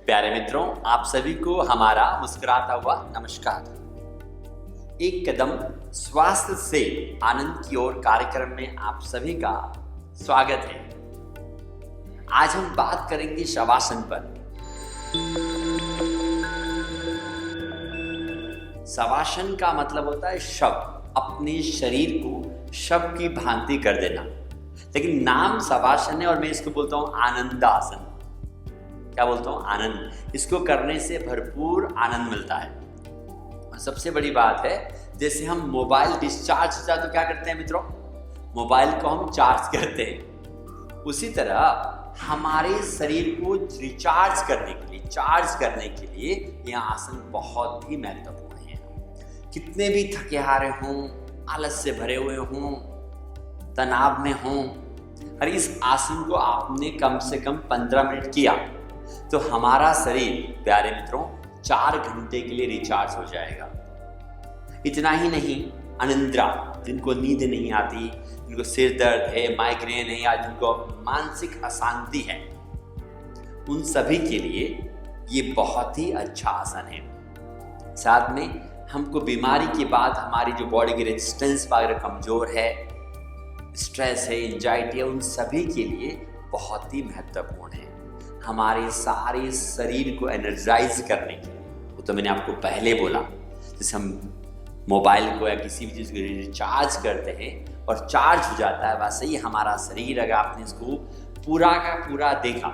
प्यारे मित्रों, आप सभी को हमारा मुस्कुराता हुआ नमस्कार। एक कदम स्वास्थ्य से आनंद की ओर कार्यक्रम में आप सभी का स्वागत है। आज हम बात करेंगे शवासन पर। शवासन का मतलब होता है शव, अपने शरीर को शव की भांति कर देना। लेकिन नाम शवासन है और मैं इसको बोलता हूं आनंदासन। क्या बोलता हूँ? आनंद। इसको करने से भरपूर आनंद मिलता है। और सबसे बड़ी बात है, जैसे हम मोबाइल डिस्चार्ज हो जाए तो क्या करते हैं मित्रों? मोबाइल को हम चार्ज करते हैं। उसी तरह हमारे शरीर को रिचार्ज करने के लिए, चार्ज करने के लिए यह आसन बहुत ही महत्वपूर्ण है। कितने भी थके हारे हों, आलस से भरे हुए हों, तनाव में हों, और इस आसन को आपने कम से कम 15 मिनट किया तो हमारा शरीर, प्यारे मित्रों, 4 घंटे के लिए रिचार्ज हो जाएगा। इतना ही नहीं, अनिद्रा, जिनको नींद नहीं आती, जिनको सिर दर्द है, माइग्रेन है, या जिनको मानसिक अशांति है, उन सभी के लिए ये बहुत ही अच्छा आसन है। साथ में हमको बीमारी के बाद हमारी जो बॉडी की रेजिस्टेंस वगैरह कमजोर है, स्ट्रेस है, एंजाइटी है, उन सभी के लिए बहुत ही महत्वपूर्ण है। हमारे सारे शरीर को एनर्जाइज करने के लिए, वो तो मैंने आपको पहले बोला, जैसे हम मोबाइल को या किसी भी चीज़ को रिचार्ज करते हैं और चार्ज हो जाता है, वैसे ही हमारा शरीर, अगर आपने इसको पूरा का पूरा देखा,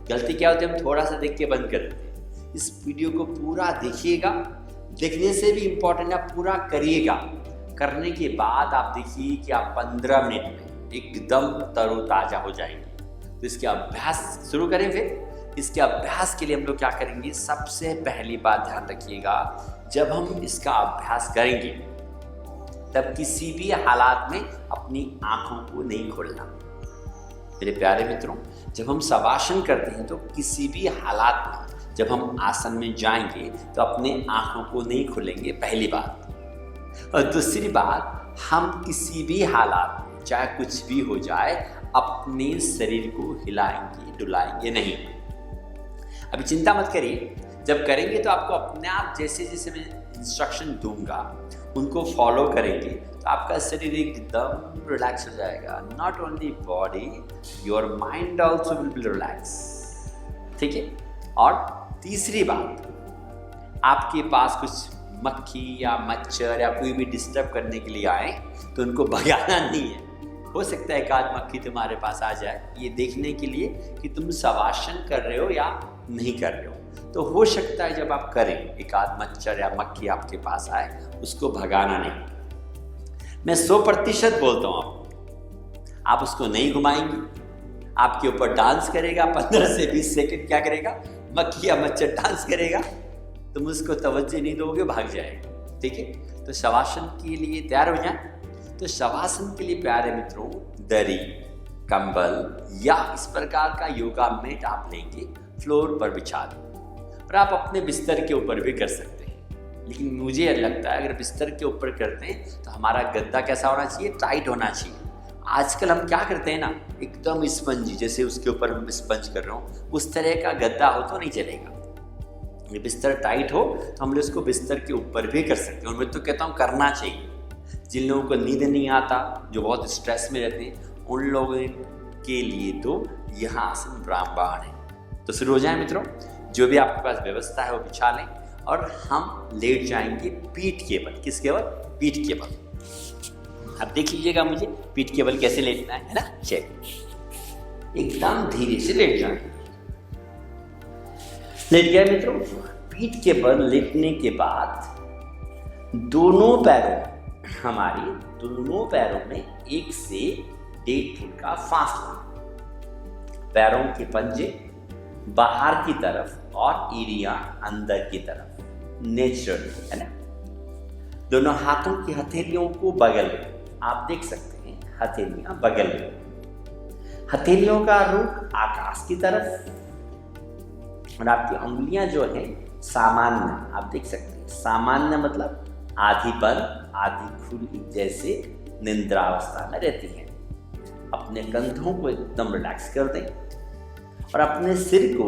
गलती क्या होती है, हम थोड़ा सा देख के बंद कर देते हैं। इस वीडियो को पूरा देखिएगा, देखने से भी इम्पोर्टेंट है, पूरा करिएगा। करने के बाद आप देखिए कि आप 15 मिनट में एकदम तरोताजा हो जाएंगे। तो इसके अभ्यास शुरू करें। फिर इसके अभ्यास के लिए हम लोग क्या करेंगे? सबसे पहली बात ध्यान रखिएगा, जब हम इसका अभ्यास करेंगे तब किसी भी हालात में अपनी आंखों को नहीं खोलना। मेरे प्यारे मित्रों, जब हम शवासन करते हैं तो किसी भी हालात में, जब हम आसन में जाएंगे तो अपने आंखों को नहीं खोलेंगे, पहली बात। और दूसरी बात, हम किसी भी हालात में, चाहे कुछ भी हो जाए, अपने शरीर को हिलाएंगे डुलाएंगे नहीं। अभी चिंता मत करिए, जब करेंगे तो आपको अपने आप, जैसे जैसे मैं इंस्ट्रक्शन दूंगा उनको फॉलो करेंगे तो आपका शरीर एकदम रिलैक्स हो जाएगा। Not only body, your mind also will be relax. ठीक है। और तीसरी बात, आपके पास कुछ मक्खी या मच्छर या कोई भी डिस्टर्ब करने के लिए आए तो उनको भगाना नहीं है। हो सकता है एक आध मक्खी तुम्हारे पास आ जाए, ये देखने के लिए कि तुम शवासन कर रहे हो या नहीं कर रहे हो। तो हो सकता है जब आप करें, एक आध मच्छर या मक्खी आपके पास आए, उसको भगाना नहीं। मैं 100% बोलता हूँ आपको, आप उसको नहीं घुमाएंगे, आपके ऊपर डांस करेगा, 15 से 20 सेकंड क्या करेगा, मक्खी या मच्छर डांस करेगा, तुम उसको तवज्जो नहीं दोगे, भाग जाएगा। ठीक है। तो शवासन के लिए तैयार हो जाए। तो शवासन के लिए प्यारे मित्रों, दरी, कंबल या इस प्रकार का योगा मैट आप लेंगे, फ्लोर पर बिछा दें, और आप अपने बिस्तर के ऊपर भी कर सकते हैं। लेकिन मुझे लगता है अगर बिस्तर के ऊपर करते हैं तो हमारा गद्दा कैसा होना चाहिए? टाइट होना चाहिए। आजकल हम क्या करते हैं ना, एकदम स्पंजी, जैसे उसके ऊपर हम स्पंज कर रहे हो, उस तरह का गद्दा हो तो नहीं चलेगा। ये बिस्तर टाइट हो तो हम लोग इसको बिस्तर के ऊपर भी कर सकते हैं, और मैं तो कहता हूँ करना चाहिए। जिन लोगों को नींद नहीं आता, जो बहुत स्ट्रेस में रहते हैं, उन लोगों के लिए तो यह आसन रामबाण है। तो शुरू हो जाए मित्रों। जो भी आपके पास व्यवस्था है वो बिछा लें और हम लेट जाएंगे पीठ के बल। किसके बल? पीठ के बल। अब देख लीजिएगा मुझे पीठ के बल कैसे लेटना है ना? चलिए, एकदम धीरे से लेट जाएंगे। लेट गए मित्रों। पीठ के बल लेटने के बाद हमारी दोनों पैरों में 1 से 1.5 फुट का फासला। पैरों के पंजे बाहर की तरफ और एड़ियां अंदर की तरफ, नेचुरल है ना। दोनों हाथों की हथेलियों को बगल में, आप देख सकते हैं हथेलियां बगल में, हथेलियों का रुख आकाश की तरफ, और आपकी उंगलियां जो है सामान्य, आप देख सकते हैं। सामान्य मतलब आधी बंद आधी खुली, जैसे निद्रावस्था में रहती है। अपने कंधों को एकदम रिलैक्स कर दें और अपने सिर को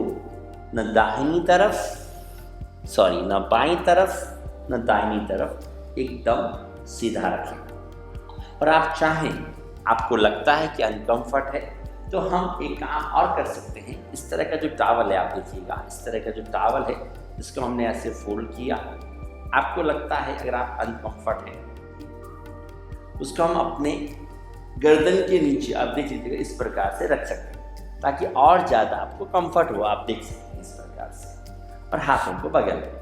न दाहिनी तरफ, सॉरी, न बाईं तरफ न दाहिनी तरफ, एकदम सीधा रखें। और आप चाहें, आपको लगता है कि अनकंफर्ट है, तो हम एक काम और कर सकते हैं। इस तरह का जो टॉवल है, आप देखिएगा, इस तरह का जो टॉवल है, इसको हमने ऐसे फोल्ड किया। आपको लगता है अगर आप अनकंफर्ट हैं, उसको हम अपने गर्दन के नीचे, आप देख लीजिएगा, इस प्रकार से रख सकते हैं ताकि और ज़्यादा आपको कंफर्ट हो। आप देख सकते हैं इस प्रकार से, और हाथों को बगल में।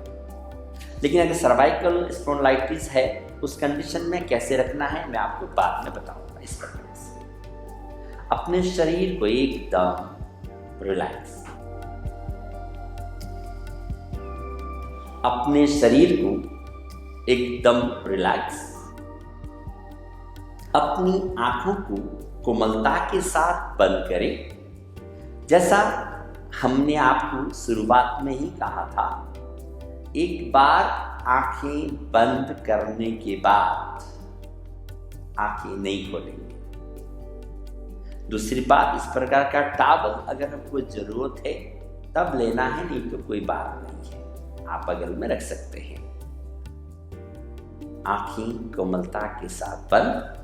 लेकिन अगर सर्वाइकल स्पॉन्डिलाइटिस है, उस कंडीशन में कैसे रखना है मैं आपको बाद में बताऊंगा। इस प्रकार से अपने शरीर को एकदम रिलैक्स, अपने शरीर को एकदम रिलैक्स, अपनी आंखों को कोमलता के साथ बंद करें। जैसा हमने आपको शुरुआत में ही कहा था, एक बार आंखें बंद करने के बाद आंखें नहीं खोलेंगे। दूसरी बात, इस प्रकार का टॉवल अगर आपको जरूरत है तब लेना है, नहीं तो कोई बात नहीं है, आप बगल में रख सकते हैं। आंखें कोमलता के साथ बंद,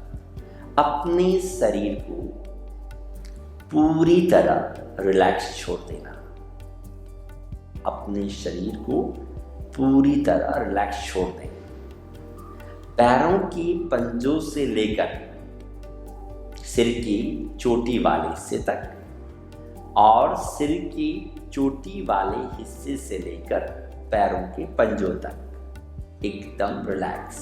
अपने शरीर को पूरी तरह रिलैक्स छोड़ देना। अपने शरीर को पूरी तरह रिलैक्स छोड़ दें। पैरों की पंजों से लेकर सिर की चोटी वाले हिस्से तक और सिर की चोटी वाले हिस्से से लेकर पैरों के पंजों तक एकदम रिलैक्स।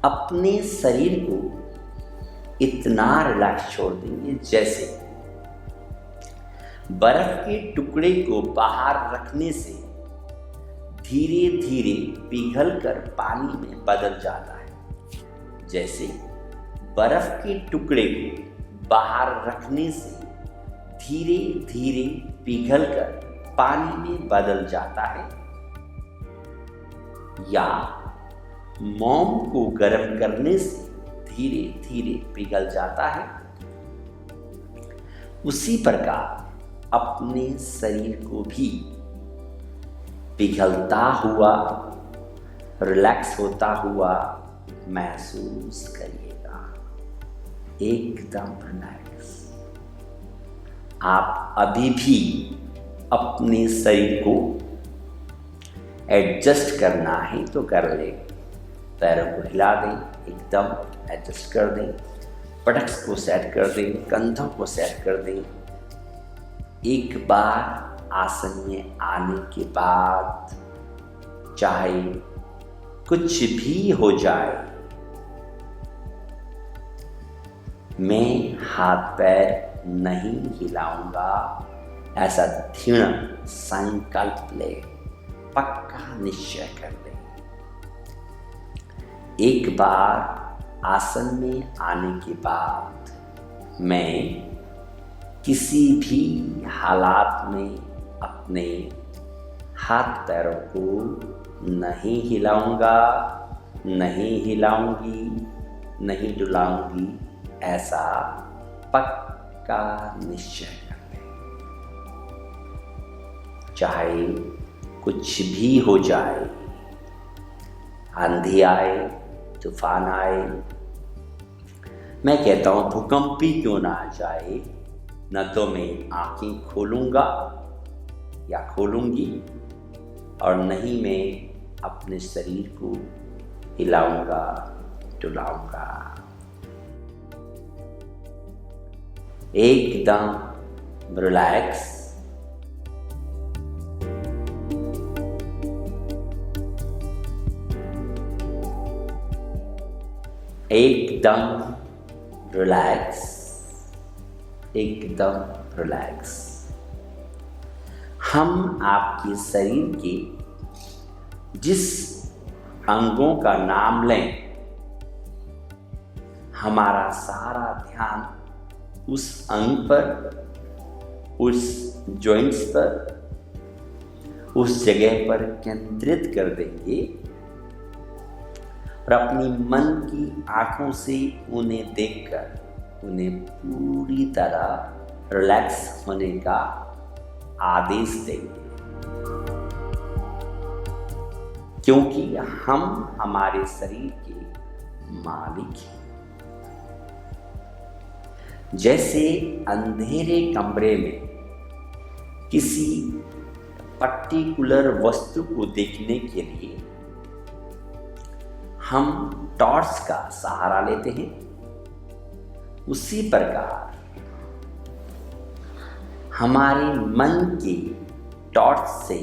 अपने शरीर को इतना रिलैक्स छोड़ देंगे जैसे बर्फ के टुकड़े को बाहर रखने से धीरे धीरे पिघलकर पानी में बदल जाता है। जैसे बर्फ के टुकड़े को बाहर रखने से धीरे धीरे पिघलकर पानी में बदल जाता है, या मोम को गर्म करने से धीरे धीरे पिघल जाता है, उसी प्रकार अपने शरीर को भी पिघलता हुआ, रिलैक्स होता हुआ महसूस करिएगा, एकदम रिलैक्स। आप अभी भी अपने शरीर को एडजस्ट करना है तो कर लें। पैरों को हिला दें, एकदम एडजस्ट कर दें, पटक्स को सेट कर दें, कंधों को सेट कर दें। एक बार आसन में आने के बाद चाहे कुछ भी हो जाए, मैं हाथ पैर नहीं हिलाऊंगा, ऐसा दृढ़ संकल्प ले, पक्का निश्चय कर ले। एक बार आसन में आने के बाद मैं किसी भी हालात में अपने हाथ पैरों को नहीं हिलाऊंगा, नहीं हिलाऊंगी, नहीं डुलाऊंगी, ऐसा पक्का निश्चय कर लें। चाहे कुछ भी हो जाए, आंधी आए, तूफान आए, मैं कहता हूं भूकंप भी क्यों ना आ जाए, न तो मैं आंखें खोलूंगा या खोलूंगी, और नहीं मैं अपने शरीर को हिलाऊंगा, डुलाऊंगा। एकदम रिलैक्स, एकदम रिलैक्स, एकदम रिलैक्स। हम आपके शरीर के जिस अंगों का नाम लें, हमारा सारा ध्यान उस अंग पर, उस जॉइंट्स पर, उस जगह पर केंद्रित कर देंगे और अपनी मन की आंखों से उन्हें देखकर उन्हें पूरी तरह रिलैक्स होने का आदेश देंगे, क्योंकि हम हमारे शरीर के मालिक हैं। जैसे अंधेरे कमरे में किसी पर्टिकुलर वस्तु को देखने के लिए हम टॉर्च का सहारा लेते हैं, उसी प्रकार हमारे मन के टॉर्च से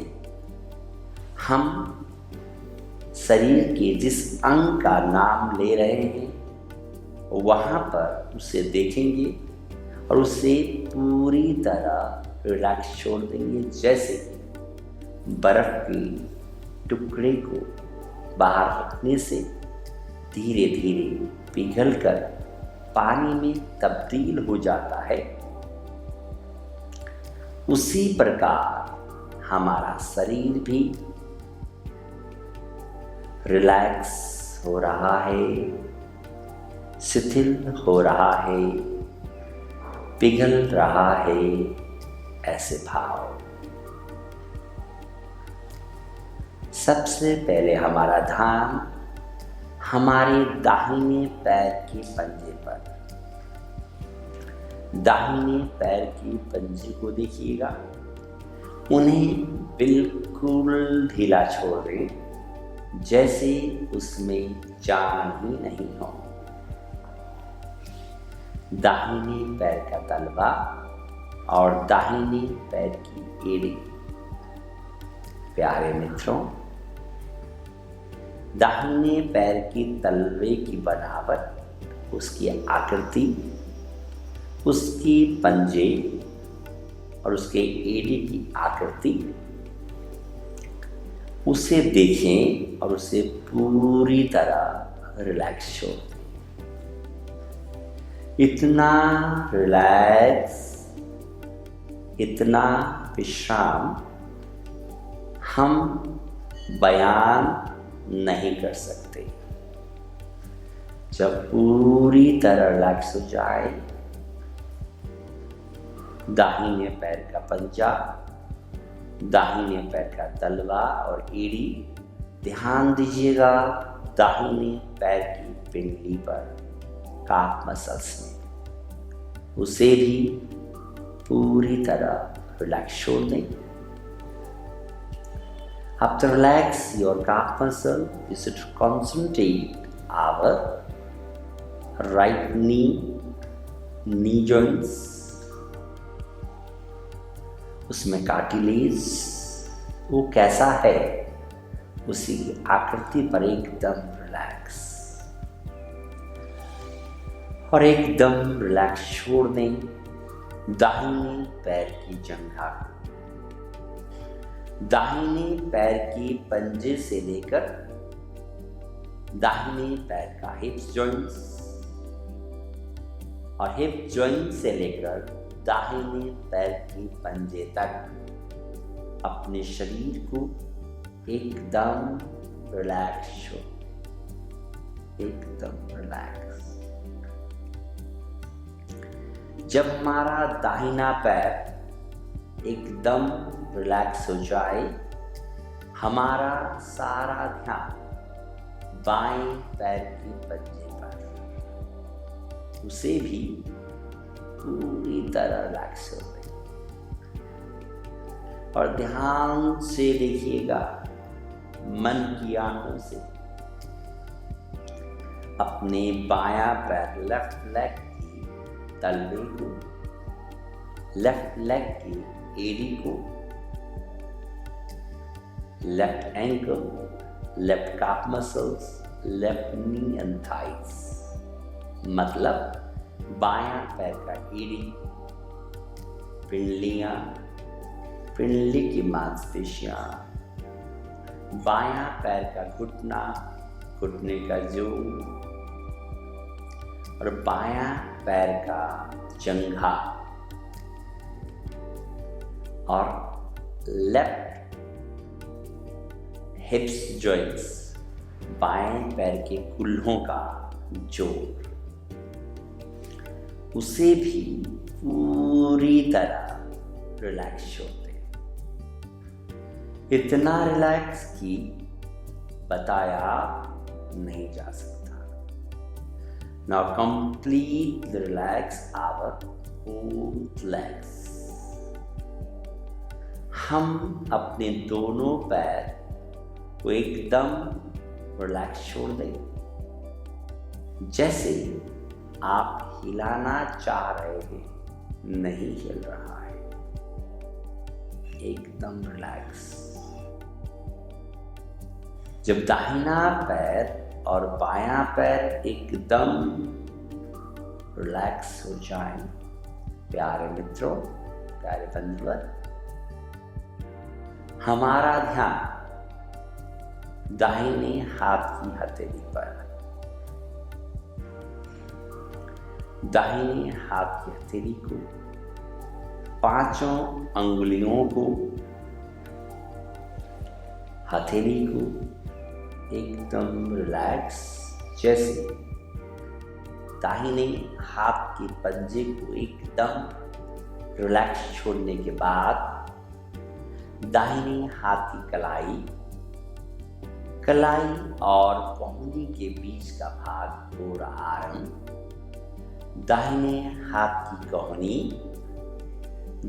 हम शरीर के जिस अंग का नाम ले रहे हैं वहाँ पर उसे देखेंगे और उसे पूरी तरह रिलैक्स छोड़ देंगे। जैसे बर्फ के टुकड़े को बाहर रखने से धीरे धीरे पिघलकर पानी में तब्दील हो जाता है, उसी प्रकार हमारा शरीर भी रिलैक्स हो रहा है, शिथिल हो रहा है, पिघल रहा है, ऐसे भाव। सबसे पहले हमारा ध्यान हमारे दाहिने पैर के पंजे पर, दाहिने पैर के पंजे को देखिएगा, उन्हें बिल्कुल ढीला छोड़ दें, जैसे उसमें जान ही नहीं हो। दाहिने पैर का तलवा और दाहिने पैर की एड़ी। प्यारे मित्रों, दाहिने पैर की तलवे की बनावट, उसकी आकृति, उसकी पंजे और उसके एड़ी की आकृति, उसे देखें और उसे पूरी तरह रिलैक्स छोड़ दें। इतना रिलैक्स, इतना विश्राम हम बयान नहीं कर सकते। जब पूरी तरह रिलैक्स हो जाए, दाहिने पैर का पंजा, दाहिने पैर का तलवा और एड़ी, ध्यान दीजिएगा दाहिने पैर की पिंडली पर, काफ मसल्स में, उसे भी पूरी तरह रिलैक्स छोड़ दें। After relax your calf muscle, you should concentrate our right knee joints, उसमें कार्टिलेज वो कैसा है, उसी आकृति पर एकदम रिलैक्स और एकदम रिलैक्स छोड़ दें। दाहिने पैर की जंघा को, दाहिने पैर की पंजे से लेकर दाहिने पैर का हिप्स जॉइंट्स और हिप जॉइंट से लेकर दाहिने पैर की पंजे तक अपने शरीर को एकदम रिलैक्स छोड़, एकदम रिलैक्स। जब हमारा दाहिना पैर एकदम रिलैक्स हो जाए, हमारा सारा ध्यान बाएं पैर की पंजे पर, उसे भी पूरी तरह रिलैक्स हो गई। और ध्यान से देखिएगा, मन की आंखों से अपने बायां पैर लेफ्ट लेग की तलवे को, लेफ्ट लेग की एड़ी को, left ankle, left calf muscles, left knee and thighs, मतलब बायां पैर का एड़ी, पिंडलियां, पिंडली की मांसपेशियां, बायां पैर का घुटना, घुटने का जोड़ और बायां पैर का जंघा और लेफ्ट हिप्स जॉइंट्स, बाएं पैर के कुल्हों का जोड़, उसे भी पूरी तरह रिलैक्स छोड़ दें। इतना रिलैक्स कि बताया नहीं जा सकता। Now complete relax our both legs। हम अपने दोनों पैर को एकदम रिलैक्स छोड़ दें, जैसे आप हिलाना चाह रहे हैं, नहीं हिल रहा है, एकदम रिलैक्स। जब दाहिना पैर और बायां पैर एकदम रिलैक्स हो जाएं, प्यारे मित्रों, प्यारे बंधुओं, हमारा ध्यान दाहिने हाथ की हथेली पर, दाहिने हाथ की हथेली को, पांचों अंगुलियों को, हथेली को एकदम रिलैक्स, जैसे दाहिने हाथ के पंजे को एकदम रिलैक्स छोड़ने के बाद दाहिने हाथ की कलाई, कलाई और कोहनी के बीच का भाग पूरा आर्म, दाहिने हाथ की कोहनी,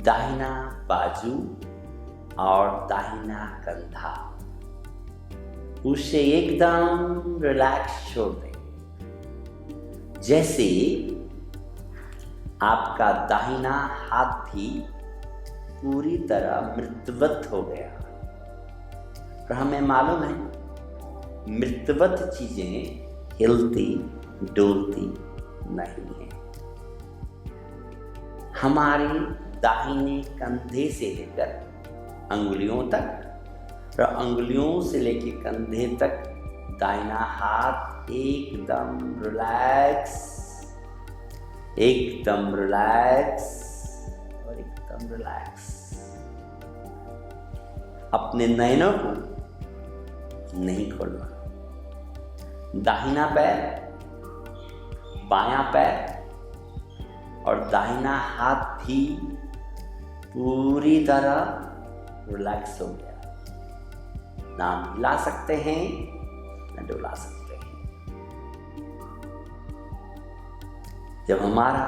दाहिना बाजू और दाहिना कंधा, उसे एकदम रिलैक्स छोड़ दें, जैसे आपका दाहिना हाथ भी पूरी तरह मृतवत हो गया। और हमें मालूम है मृतवत चीजें हिलती डोलती नहीं है। हमारे दाहिने कंधे से लेकर अंगुलियों तक और अंगुलियों से लेकर कंधे तक दाहिना हाथ एकदम रिलैक्स, एकदम रिलैक्स और एकदम रिलैक्स। अपने नयनों को नहीं खोलना। दाहिना पैर, बायां पैर और दाहिना हाथ भी पूरी तरह रिलैक्स हो गया। ना हिला सकते हैं ना डुला सकते हैं। जब हमारा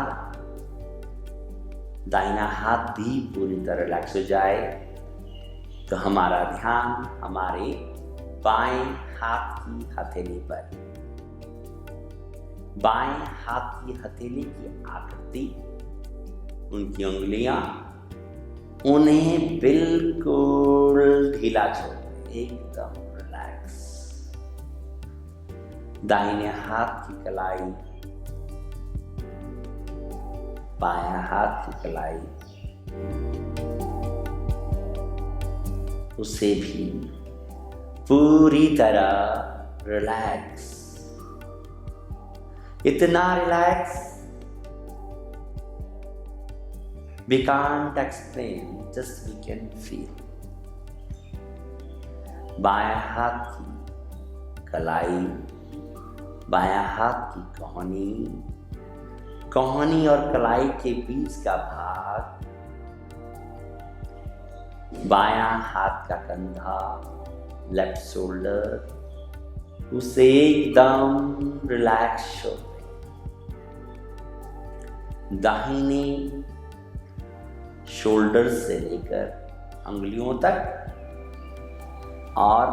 दाहिना हाथ भी पूरी तरह रिलैक्स हो जाए तो हमारा ध्यान हमारे बाएं हाथ की हथेली पर, बाएं हाथ की हथेली की आकृति, उनकी उंगलियां, उन्हें बिल्कुल ढीला छोड़, एकदम रिलैक्स। दाहिने हाथ की कलाई, बायां हाथ की कलाई, उसे भी पूरी तरह रिलैक्स। इतना relax we can't explain, just we can feel। बायां हाथ की कलाई, बायां हाथ की कोहनी, कोहनी और कलाई के बीच का भाग, बायां हाथ का कंधा, लेफ्ट शोल्डर, उसे एकदम रिलैक्स छोड़ दें। दाहिने शोल्डर से लेकर अंगुलियों तक और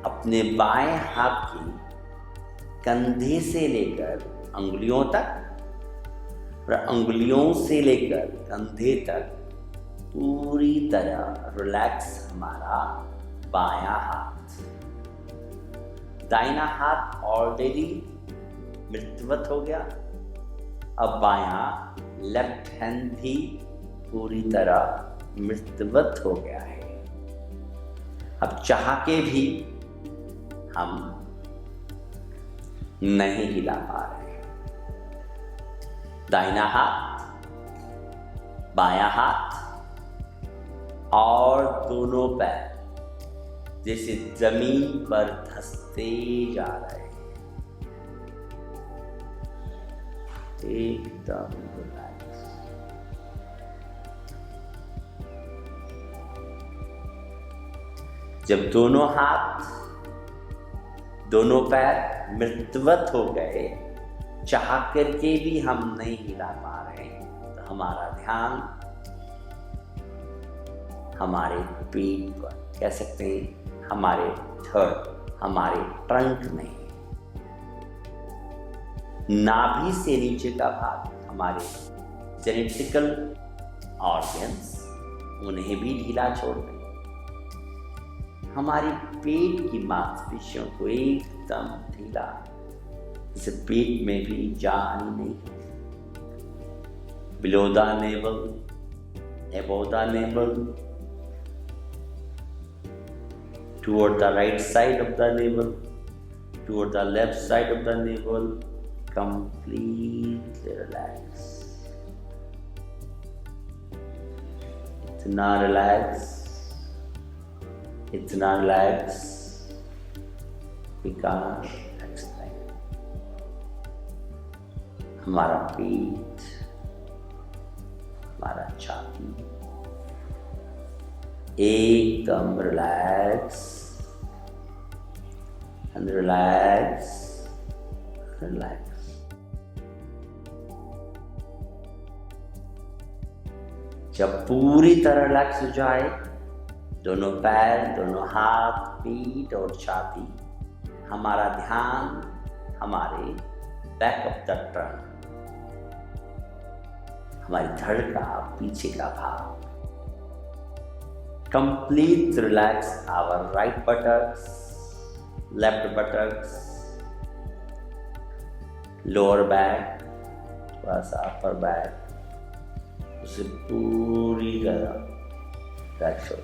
अपने बाएं हाथ के कंधे से लेकर अंगुलियों तक और अंगुलियों से लेकर कंधे तक पूरी तरह रिलैक्स हमारा बायां हाथ। दाहिना हाथ ऑलरेडी मृतवत हो गया, अब बायां लेफ्ट हैंड भी पूरी तरह मृतवत हो गया है। अब चाह के भी हम नहीं हिला पा रहे। दाहिना हाथ, बायां हाथ और दोनों पैर जैसे जमीन पर धंसते जा रहे हैं, एकदम रिलैक्स। जब दोनों हाथ दोनों पैर मृतवत हो गए, चाह करके भी हम नहीं हिला पा रहे, तो हमारा ध्यान हमारे पेट पर, कह सकते हैं हमारे थर्ड, हमारे ट्रंक में, नाभि से नीचे का भाग, हमारे जेनेटिकल ऑर्गन्स, उन्हें भी ढीला छोड़ दें। हमारी पेट की मांसपेशियों को एकदम ढीला, जैसे पेट में भी जान नहीं। Below the naval, above the naval, toward the right side of the navel, toward the left side of the navel, completely relax. इतना relax, इतना relax, we can't explain. हमारा पेट, हमारा छाती एकदम रिलैक्स and relax, relax. जब पूरी तरह relax हो जाए, दोनों पैर, दोनों हाथ, पीठ और छाती, हमारा ध्यान हमारे बैक ऑफ द ट्रंक, हमारी धड़ का पीछे का भाग, complete relax our right buttocks, left buttocks, lower back, थोड़ा सा upper back, उसे पूरी तरह रिलैक्स हो,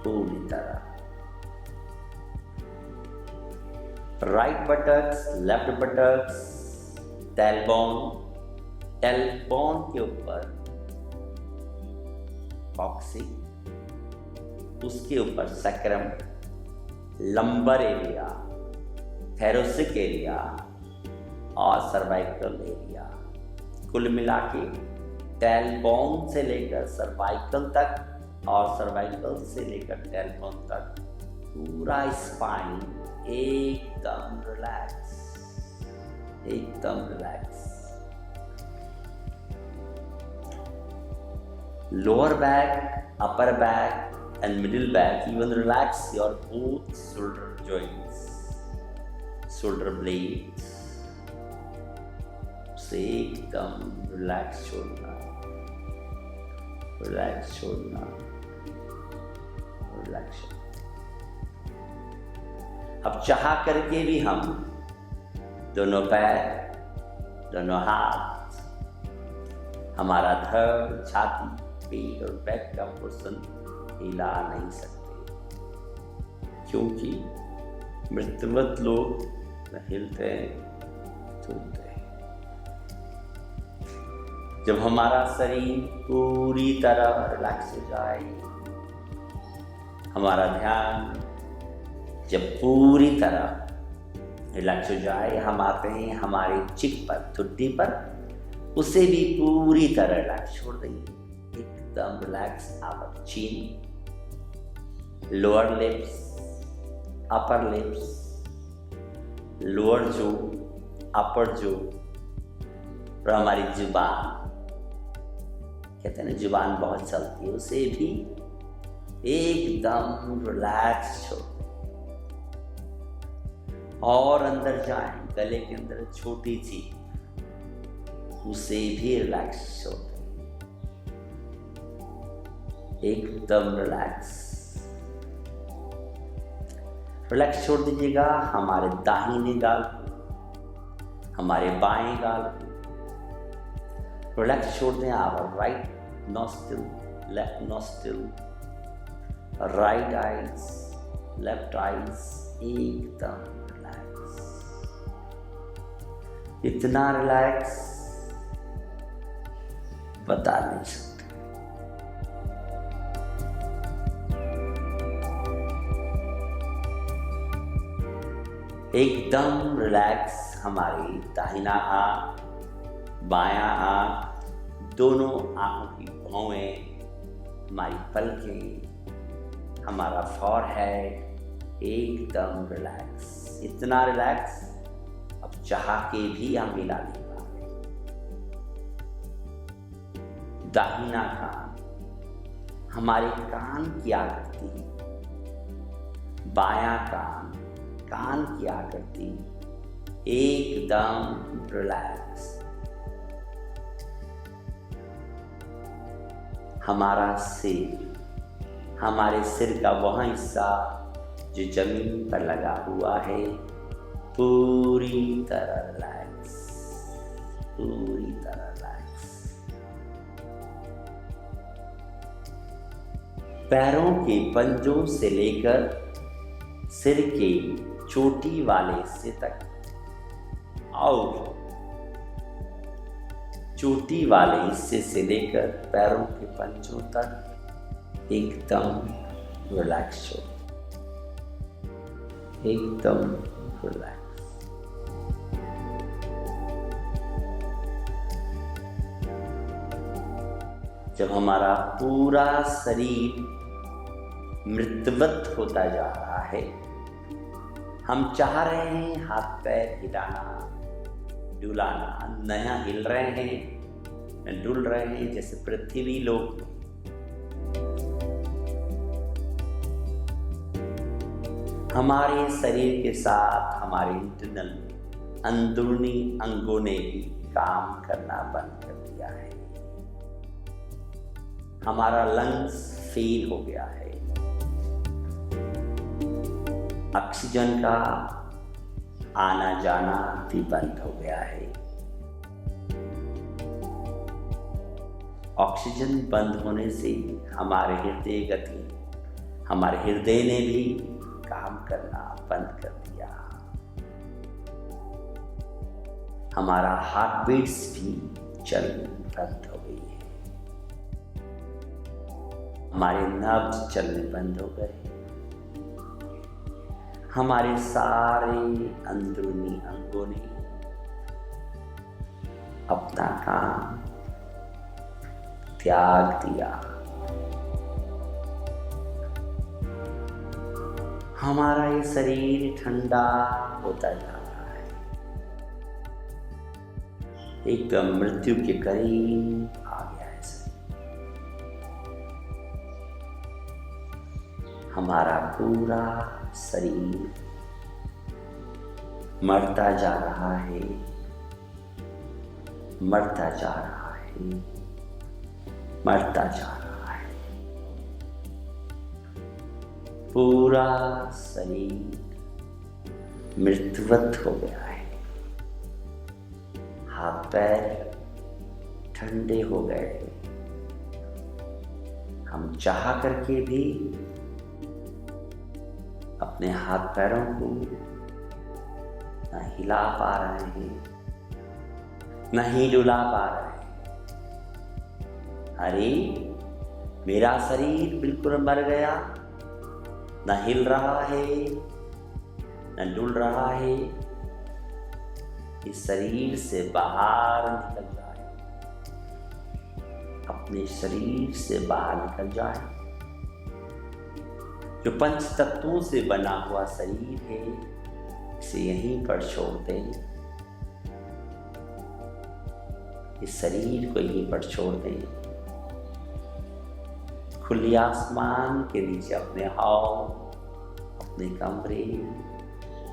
पूरी तरह। Right buttocks, left buttocks, tailbone, tailbone के ऊपर coccyx, उसके ऊपर sacrum, लंबर एरिया, थैरोसिक एरिया और सर्वाइकल एरिया, कुल मिला के टेलबोन से लेकर सर्वाइकल तक और सर्वाइकल से लेकर टेलबोन तक पूरा स्पाइन एकदम रिलैक्स, एकदम relax. Lower back, upper back and middle back, even relax your both shoulder joints, shoulder blades, से एकदम रिलैक्स छोड़ना, रिलैक्स छोड़ना, रिलैक्स। अब चाह करके भी हम दोनों पैर, दोनों हाथ, हमारा धड़, छाती, पेट और बैक का पोर्शन हिला नहीं सकते, क्योंकि मृतवत लोग न हिलते चलते। जब हमारा शरीर पूरी तरह रिलैक्स हो जाए, हमारा ध्यान जब पूरी तरह रिलैक्स हो जाए, हम आते हैं हमारे चिक पर, ठुड्डी पर, उसे भी पूरी तरह रिलैक्स छोड़ देंगे, एकदम relax. Our chin, lower lips, upper lips, lower jaw, upper जो, और हमारी जुबान, कहते हैं ना जुबान बहुत चलती है, उसे भी एकदम रिलैक्स छोड़। और अंदर जाएं, गले के अंदर छोटी सी, उसे भी रिलैक्स छोड़, एकदम रिलैक्स। रिलैक्स छोड़ दीजिएगा हमारे दाहिने गाल को, हमारे बाएं गाल को रिलैक्स छोड़ दें। Our right nostril, left nostril, right eyes, left eyes, एकदम रिलैक्स, इतना रिलैक्स बता नहीं सकते। एकदम रिलैक्स हमारी दाहिना आँख, बायां आँख, दोनों आँखों की भौएं, हमारी पलकें, हमारा फॉरहेड एकदम रिलैक्स, इतना रिलैक्स अब चाह के भी हम हिला नहीं पाते। दाहिना कान, हमारे कान की आकृति, बायां कान, कान की आकृति एकदम रिलैक्स। हमारा सिर, हमारे सिर का वह हिस्सा जो जमीन पर लगा हुआ है, पूरी तरह रिलैक्स, पूरी तरह रिलैक्स। पैरों के पंजों से लेकर सिर के चोटी वाले हिस्से तक और चोटी वाले हिस्से से लेकर पैरों के पंजों तक एकदम रिलैक्स हो, एकदम रिलैक्स। जब हमारा पूरा शरीर मृतवत होता जा रहा है, हम चाह रहे हैं हाथ पैर हिलाना, डुलाना, नया हिल रहे हैं, डुल रहे हैं जैसे पृथ्वी लोक में। हमारे शरीर के साथ हमारे इंटरनल अंदरूनी अंगों ने भी काम करना बंद कर दिया है। हमारा लंग्स फेल हो गया है, ऑक्सीजन का आना जाना भी बंद हो गया है। ऑक्सीजन बंद होने से हमारे हृदय गति, हमारे हृदय ने भी काम करना बंद कर दिया। हमारा हार्ट बीट्स भी चलनी बंद हो गई है, हमारे नर्व्स चलने बंद हो गए। हमारे सारे अंदरूनी अंगों ने अपना काम त्याग दिया। हमारा ये शरीर ठंडा होता जा रहा है, एकदम मृत्यु के करीब आ गया है हमारा पूरा शरीर मरता जा रहा है, मरता जा रहा है, मरता जा रहा है। पूरा शरीर मृतवत हो गया है, हाथ पैर ठंडे हो गए। हम चाह करके भी अपने हाथ पैरों को न हिला पा रहे हैं, न ही डुला पा रहे हैं। अरे मेरा शरीर बिल्कुल मर गया, न हिल रहा है, न डुल रहा है। इस शरीर से बाहर निकल जाए, अपने शरीर से बाहर निकल जाए। जो पंच तत्वों से बना हुआ शरीर है, इसे यहीं पर छोड़ दें, इस शरीर को यहीं पर छोड़ दें। खुले आसमान के नीचे अपने हॉल, अपने कमरे,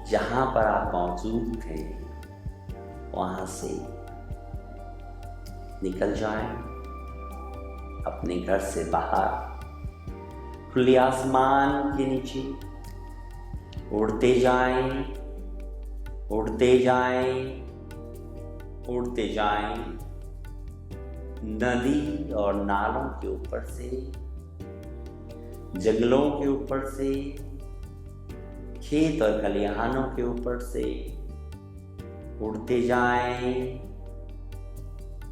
जहां पर आप मौजूद थे, वहां से निकल जाएं, अपने घर से बाहर खुले आसमान के नीचे उड़ते जाएं, उड़ते जाएं, उड़ते जाएं। नदी और नालों के ऊपर से, जंगलों के ऊपर से, खेत और खलिहानों के ऊपर से उड़ते जाएं,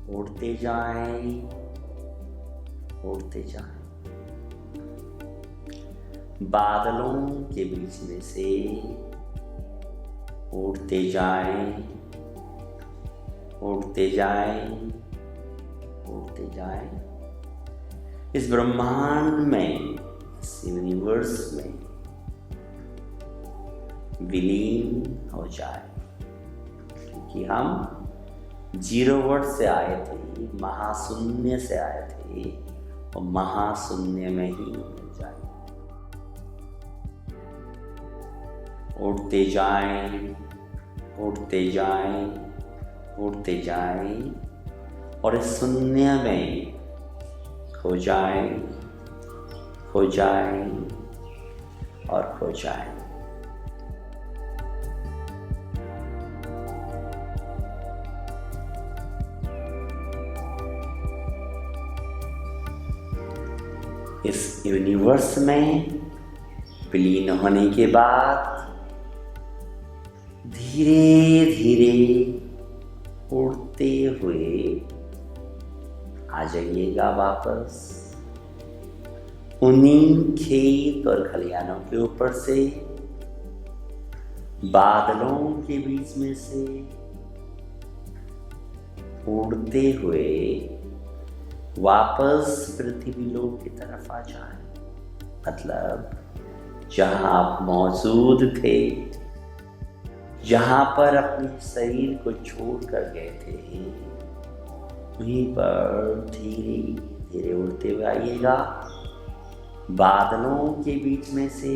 उड़ते जाएं, उड़ते जाएं। बादलों के बीच में से उड़ते जाएं, उड़ते जाएं, उड़ते जाएं। इस ब्रह्मांड में इस यूनिवर्स में विलीन हो जाए, क्योंकि हम 0 वर्ड से आए थे, महाशून्य से आए थे और महाशून्य में ही मिल जाए। उड़ते जाएं, उड़ते जाएं, उड़ते जाएं और इस शून्य में खो जाएं, खो जाएं और खो जाएं। इस यूनिवर्स में विलीन होने के बाद धीरे धीरे उड़ते हुए आ जाइएगा वापस उन्हीं खेत और खलिहानों के ऊपर से, बादलों के बीच में से उड़ते हुए वापस पृथ्वी लोक की तरफ आ जाए। मतलब जहां आप मौजूद थे, जहां पर अपने शरीर को छोड़ कर गए थे, वहीं पर धीरे धीरे उड़ते हुए आइएगा। बादलों के बीच में से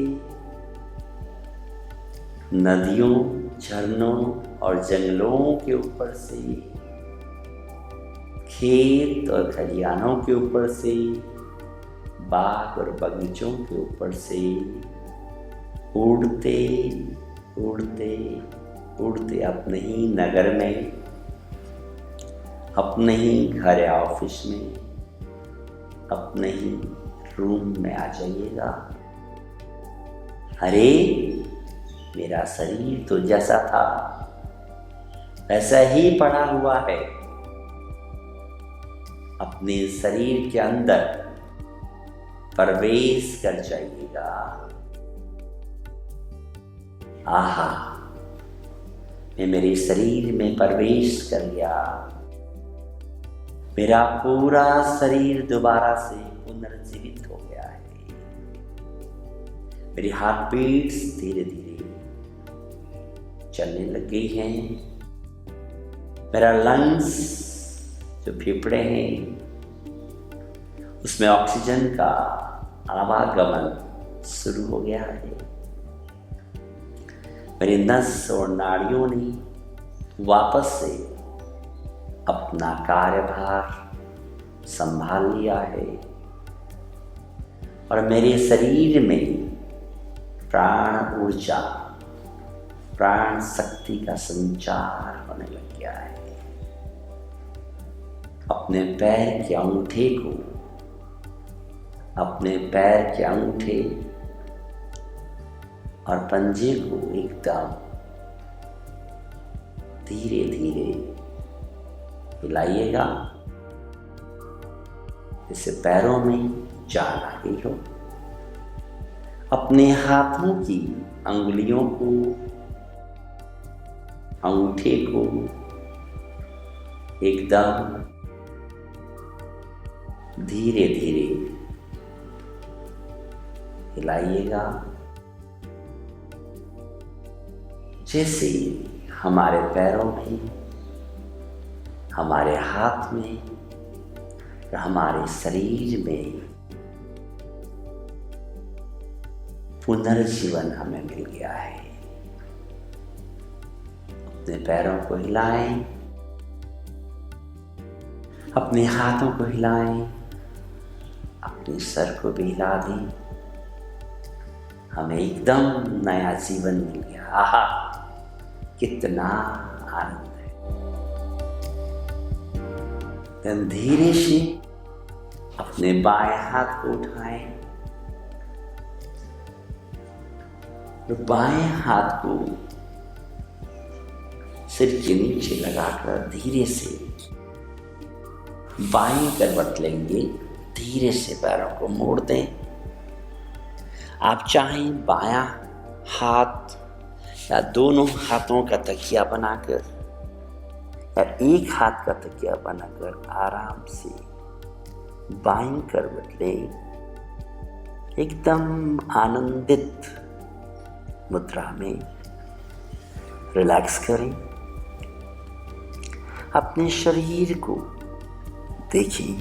नदियों, झरनों और जंगलों के ऊपर से, खेत और खलिहानों के ऊपर से, बाग और बगीचों के ऊपर से उड़ते उड़ते उड़ते अपने ही नगर में, अपने ही घर या ऑफिस में, अपने ही रूम में आ जाइएगा। अरे मेरा शरीर तो जैसा था वैसा ही पड़ा हुआ है। अपने शरीर के अंदर प्रवेश कर जाइएगा। आहा, मैं मेरे शरीर में प्रवेश कर गया। मेरा पूरा शरीर दोबारा से पुनर्जीवित हो गया है। मेरी हार्ट बीट्स धीरे धीरे चलने लग गई हैं। मेरा लंग्स जो फेफड़े हैं उसमें ऑक्सीजन का आवागमन शुरू हो गया है। मेरी नस और नाड़ियों ने वापस से अपना कार्यभार संभाल लिया है और मेरे शरीर में प्राण ऊर्जा, प्राण शक्ति का संचार होने लग गया है। अपने पैर के अंगूठे को, अपने पैर के अंगूठे और पंजे को एकदम धीरे धीरे हिलाइएगा, जैसे पैरों में जान आ गई हो। अपने हाथों की अंगुलियों को, अंगूठे को एकदम धीरे धीरे हिलाइएगा, जैसे हमारे पैरों में, हमारे हाथ में, हमारे शरीर में पुनर्जीवन हमें मिल गया है। अपने पैरों को हिलाएं, अपने हाथों को हिलाएं, अपने सर को भी हिला दें। हमें एकदम नया जीवन मिल गया। आहा, कितना आनंद है। धीरे से अपने बाएं हाथ को उठाएं और बाएं हाथ को सिर के नीचे लगाकर धीरे से बाएं करवट लेंगे। धीरे से पैरों को मोड़ दें। आप चाहें बायां हाथ या दोनों हाथों का तकिया बनाकर या एक हाथ का तकिया बनाकर आराम से बाईं करवट लें एकदम आनंदित मुद्रा में रिलैक्स करें। अपने शरीर को देखिए।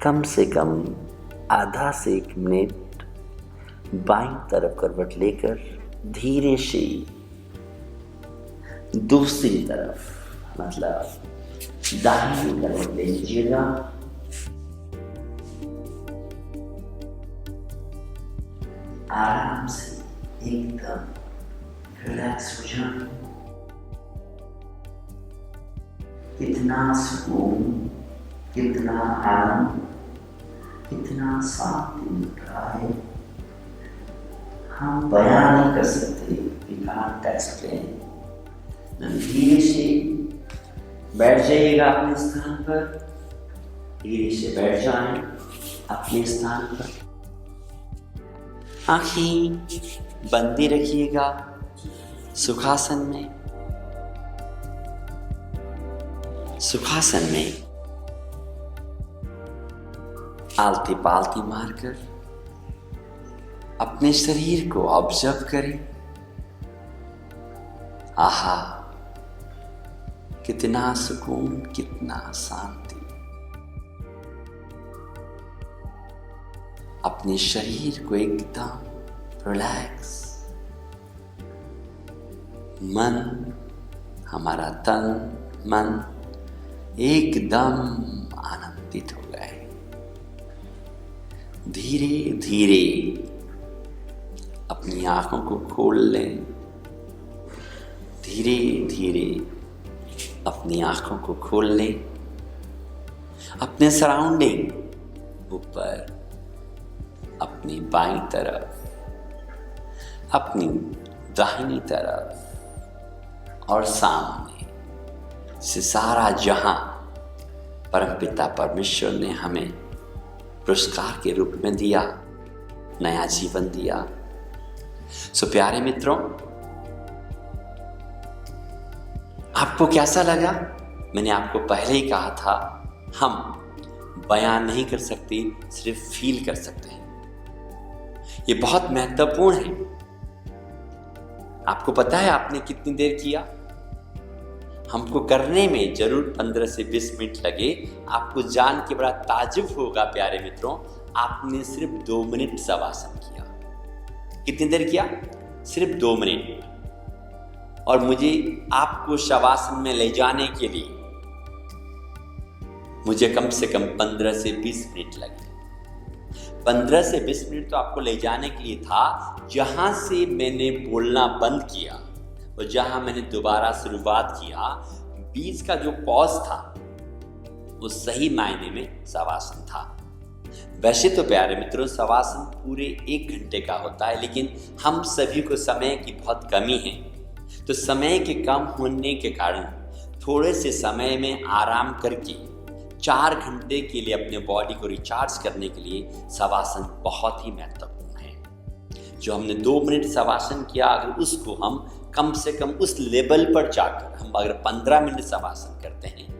कम से कम आधा से 1 मिनट बाईं तरफ करवट लेकर धीरे से दूसरी तरफ मतलब दाहिनी तरफ ले लीजिएगा। आराम से एकदम रिलैक्स हो जाए। कितना सुकून, कितना आनंद, कितना शांति मिल रहा है, हम बयां नहीं कर सकते। We can't explain। धीरे से बैठ जाइएगा अपने स्थान पर। धीरे से बैठ जाएं अपने स्थान पर। आँखें बंदी रखिएगा सुखासन में। सुखासन में आलती पालती मारकर अपने शरीर को ऑब्जर्व करें। आहा, कितना सुकून, कितना शांति। अपने शरीर को एकदम रिलैक्स। मन, हमारा तन मन एकदम आनंदित हो गए। धीरे धीरे अपनी आंखों को खोल लें। धीरे धीरे अपनी आंखों को खोल लें। अपने सराउंडिंग ऊपर, अपनी बाईं तरफ, अपनी दाहिनी तरफ और सामने से सारा जहां परमपिता परमेश्वर ने हमें पुरस्कार के रूप में दिया, नया जीवन दिया। सो प्यारे मित्रों, आपको कैसा लगा? मैंने आपको पहले ही कहा था, हम बयान नहीं कर सकते, सिर्फ फील कर सकते हैं। ये बहुत महत्वपूर्ण है। आपको पता है आपने कितनी देर किया? हमको करने में जरूर 15 से 20 मिनट लगे। आपको जान के बड़ा ताज्जुब होगा प्यारे मित्रों, आपने सिर्फ 2 मिनट शवासन किया। कितनी देर किया? सिर्फ 2 मिनट। और मुझे आपको शवासन में ले जाने के लिए मुझे कम से कम 15 से 20 मिनट लगे। 15 से 20 मिनट तो आपको ले जाने के लिए था। जहां से मैंने बोलना बंद किया और जहां मैंने दोबारा शुरुआत किया, बीच का जो पॉज था वो सही मायने में शवासन था। वैसे तो प्यारे मित्रों शवासन पूरे 1 घंटे का होता है, लेकिन हम सभी को समय की बहुत कमी है। तो समय के कम होने के कारण थोड़े से समय में आराम करके 4 घंटे के लिए अपने बॉडी को रिचार्ज करने के लिए शवासन बहुत ही महत्वपूर्ण है। जो हमने 2 मिनट शवासन किया, अगर उसको हम कम से कम उस लेवल पर जाकर हम अगर 15 मिनट शवासन करते हैं,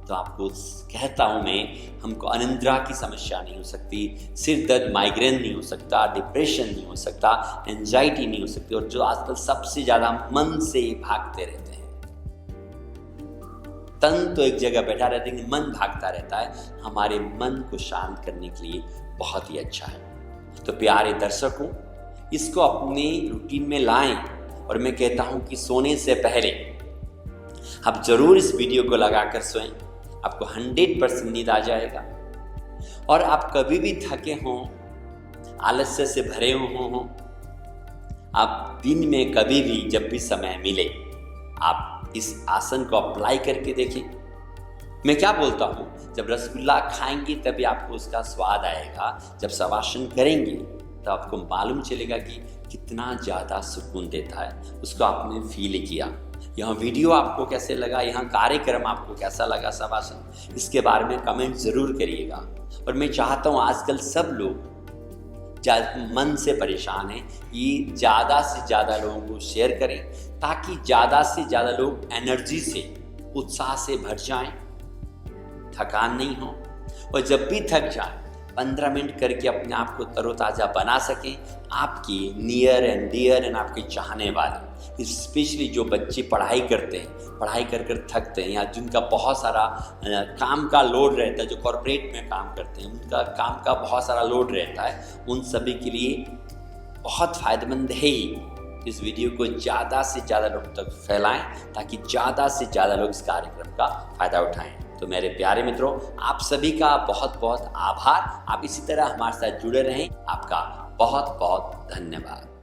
तो आपको कहता हूं मैं, हमको अनिद्रा की समस्या नहीं हो सकती, सिर दर्द माइग्रेन नहीं हो सकता, डिप्रेशन नहीं हो सकता, एंजाइटी नहीं हो सकती। और जो आजकल सबसे ज्यादा मन से भागते रहते हैं, तन तो एक जगह बैठा रहता है लेकिन मन भागता रहता है। हमारे मन को शांत करने के लिए बहुत ही अच्छा है। तो प्यारे दर्शकों, इसको अपने रूटीन में लाएं। और मैं कहता हूं कि सोने से पहले आप जरूर इस वीडियो को लगाकर सोएं। आपको 100% नींद आ जाएगा। और आप कभी भी थके हों, आलस्य से भरे हों, आप दिन में कभी भी जब भी समय मिले आप इस आसन को अप्लाई करके देखें। मैं क्या बोलता हूँ, जब रसगुल्ला खाएंगे तभी आपको उसका स्वाद आएगा। जब शवासन करेंगे तो आपको मालूम चलेगा कि कितना ज़्यादा सुकून देता है। उसको आपने फील किया। यहाँ वीडियो आपको कैसे लगा, यहाँ कार्यक्रम आपको कैसा लगा शवासन, इसके बारे में कमेंट ज़रूर करिएगा। और मैं चाहता हूँ आजकल सब लोग मन से परेशान हैं, ये ज़्यादा से ज़्यादा लोगों को शेयर करें ताकि ज़्यादा से ज़्यादा लोग एनर्जी से, उत्साह से भर जाएं, थकान नहीं हो, और जब भी थक जाए 15 मिनट करके अपने आप को तरोताज़ा बना सकें। आपकी नियर एंड डियर एंड आपके चाहने वाले, स्पेशली जो बच्चे पढ़ाई करते हैं, पढ़ाई कर कर थकते हैं, या जिनका बहुत सारा काम का लोड रहता है, जो कॉर्पोरेट में काम करते हैं उनका काम का बहुत सारा लोड रहता है, उन सभी के लिए बहुत फ़ायदेमंद है ही। इस वीडियो को ज़्यादा से ज़्यादा लोग तक फैलाएं ताकि ज़्यादा से ज़्यादा लोग इस कार्यक्रम का फ़ायदा उठाएं। तो मेरे प्यारे मित्रों, आप सभी का बहुत बहुत आभार। आप इसी तरह हमारे साथ जुड़े रहें। आपका बहुत बहुत धन्यवाद।